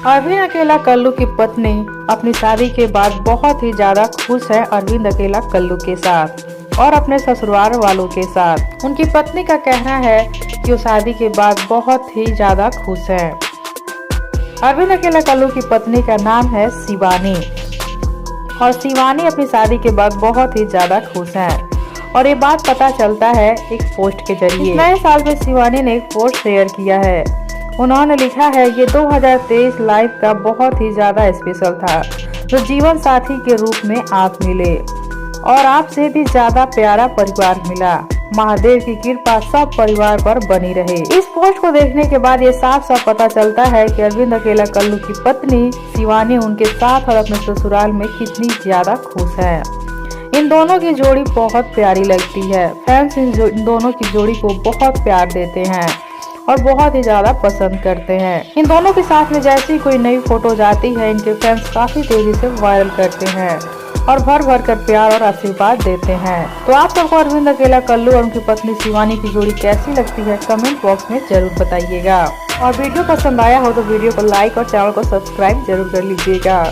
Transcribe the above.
अरविंद अकेला कल्लू की पत्नी अपनी शादी के बाद बहुत ही ज्यादा खुश है अरविंद अकेला कल्लू के साथ और अपने ससुराल वालों के साथ। उनकी पत्नी का कहना है कि वो शादी के बाद बहुत ही ज्यादा खुश है। अरविंद अकेला कल्लू की पत्नी का नाम है शिवानी और शिवानी अपनी शादी के बाद बहुत ही ज्यादा खुश है और ये बात पता चलता है एक पोस्ट के जरिए। नए साल में शिवानी ने एक पोस्ट शेयर किया है। उन्होंने लिखा है, ये 2023 लाइफ का बहुत ही ज्यादा स्पेशल था, जो जीवन साथी के रूप में आप मिले और आपसे भी ज्यादा प्यारा परिवार मिला। महादेव की कृपा सब परिवार पर बनी रहे। इस पोस्ट को देखने के बाद ये साफ साफ पता चलता है कि अरविंद अकेला कल्लू की पत्नी शिवानी उनके साथ और अपने ससुराल में कितनी ज्यादा खुश है। इन दोनों की जोड़ी बहुत प्यारी लगती है। फैंस इन दोनों की जोड़ी को बहुत प्यार देते हैं और बहुत ही ज्यादा पसंद करते हैं। इन दोनों के साथ में जैसे ही कोई नई फोटो जाती है, इनके फैंस काफी तेजी से वायरल करते हैं और भर भर कर प्यार और आशीर्वाद देते हैं। तो आप सबको अरविंद अकेला कल्लू और उनकी पत्नी शिवानी की जोड़ी कैसी लगती है, कमेंट बॉक्स में जरूर बताइएगा। और वीडियो पसंद आया हो तो वीडियो को लाइक और चैनल को सब्सक्राइब जरूर कर लीजिएगा।